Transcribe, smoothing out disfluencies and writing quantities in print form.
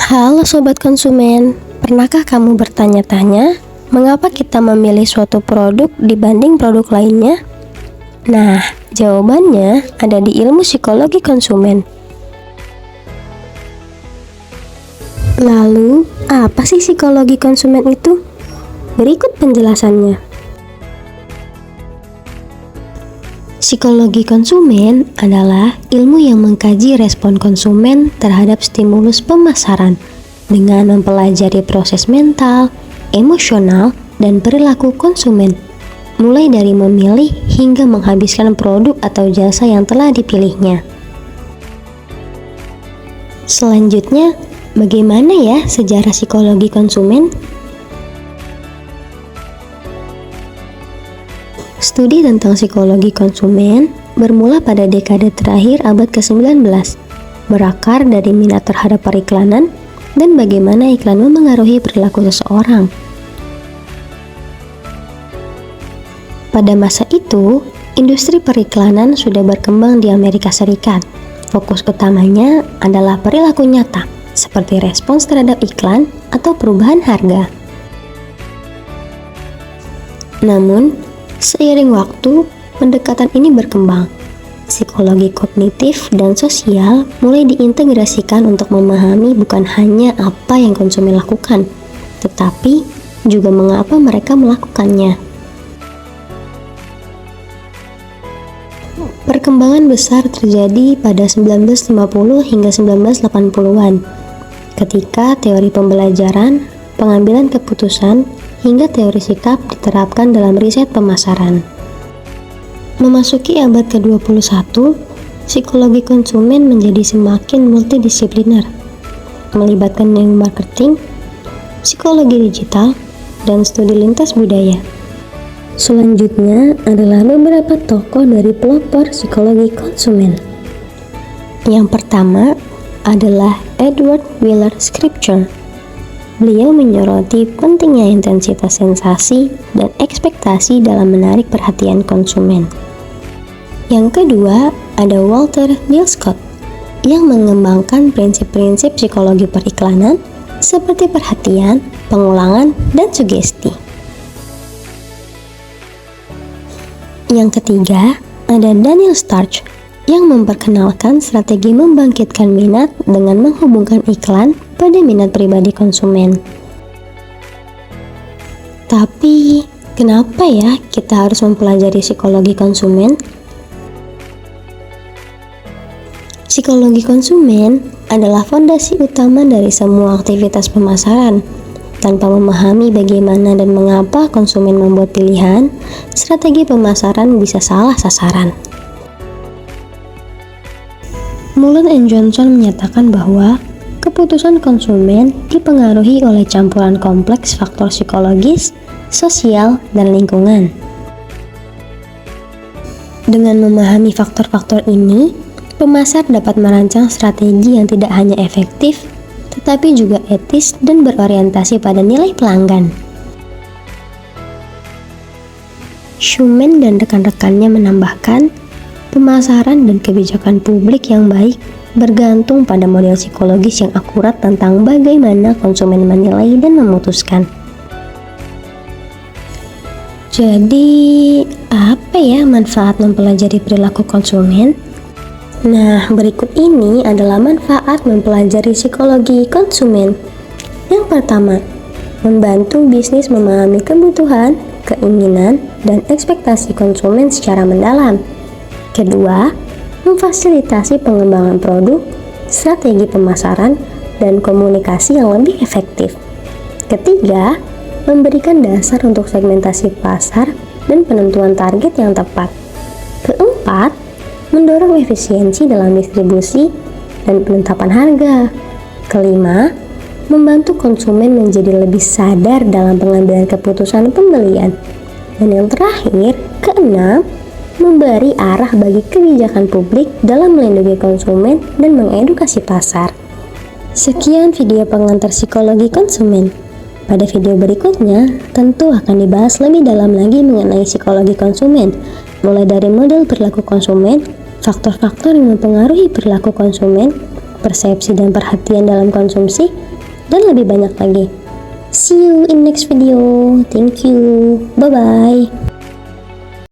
Halo sobat konsumen, pernahkah kamu bertanya-tanya mengapa kita memilih suatu produk dibanding produk lainnya? Nah, jawabannya ada di ilmu psikologi konsumen. Lalu, apa sih psikologi konsumen itu? Berikut penjelasannya. Psikologi konsumen adalah ilmu yang mengkaji respon konsumen terhadap stimulus pemasaran dengan mempelajari proses mental, emosional, dan perilaku konsumen, mulai dari memilih hingga menghabiskan produk atau jasa yang telah dipilihnya. Selanjutnya, bagaimana ya sejarah psikologi konsumen? Studi tentang psikologi konsumen bermula pada dekade terakhir abad ke-19, berakar dari minat terhadap periklanan dan bagaimana iklan memengaruhi perilaku seseorang. Pada masa itu, industri periklanan sudah berkembang di Amerika Serikat. Fokus utamanya adalah perilaku nyata, seperti respons terhadap iklan atau perubahan harga. Namun, seiring waktu, pendekatan ini berkembang. Psikologi kognitif dan sosial mulai diintegrasikan untuk memahami bukan hanya apa yang konsumen lakukan, tetapi juga mengapa mereka melakukannya. Perkembangan besar terjadi pada 1950 hingga 1980-an, ketika teori pembelajaran, pengambilan keputusan, hingga teori sikap diterapkan dalam riset pemasaran. Memasuki abad ke-21, psikologi konsumen menjadi semakin multidisipliner, melibatkan neuromarketing, psikologi digital, dan studi lintas budaya. Selanjutnya adalah beberapa tokoh dari pelopor psikologi konsumen. Yang pertama adalah Edward Wheeler Scripture. Beliau menyoroti pentingnya intensitas sensasi dan ekspektasi dalam menarik perhatian konsumen. Yang kedua, ada Walter Scott yang mengembangkan prinsip-prinsip psikologi periklanan seperti perhatian, pengulangan, dan sugesti. Yang ketiga, ada Daniel Starch yang memperkenalkan strategi membangkitkan minat dengan menghubungkan iklan pada minat pribadi konsumen. Tapi, kenapa ya kita harus mempelajari psikologi konsumen? Psikologi konsumen adalah fondasi utama dari semua aktivitas pemasaran. Tanpa memahami bagaimana dan mengapa konsumen membuat pilihan, strategi pemasaran bisa salah sasaran. Mullen & Johnson menyatakan bahwa keputusan konsumen dipengaruhi oleh campuran kompleks faktor psikologis, sosial, dan lingkungan. Dengan memahami faktor-faktor ini, pemasar dapat merancang strategi yang tidak hanya efektif, tetapi juga etis dan berorientasi pada nilai pelanggan. Schumann dan rekan-rekannya menambahkan, pemasaran dan kebijakan publik yang baik bergantung pada model psikologis yang akurat tentang bagaimana konsumen menilai dan memutuskan. Jadi, apa ya manfaat mempelajari perilaku konsumen? Nah, berikut ini adalah manfaat mempelajari psikologi konsumen. Yang pertama, membantu bisnis memahami kebutuhan, keinginan, dan ekspektasi konsumen secara mendalam. Kedua, memfasilitasi pengembangan produk, strategi pemasaran, dan komunikasi yang lebih efektif. Ketiga, memberikan dasar untuk segmentasi pasar dan penentuan target yang tepat. Keempat, mendorong efisiensi dalam distribusi dan penetapan harga. Kelima, membantu konsumen menjadi lebih sadar dalam pengambilan keputusan pembelian. Dan yang terakhir, keenam, memberi arah bagi kebijakan publik dalam melindungi konsumen dan mengedukasi pasar. Sekian video pengantar psikologi konsumen. Pada video berikutnya, tentu akan dibahas lebih dalam lagi mengenai psikologi konsumen, mulai dari model perilaku konsumen, faktor-faktor yang mempengaruhi perilaku konsumen, persepsi dan perhatian dalam konsumsi, dan lebih banyak lagi. See you in next video. Thank you. Bye bye.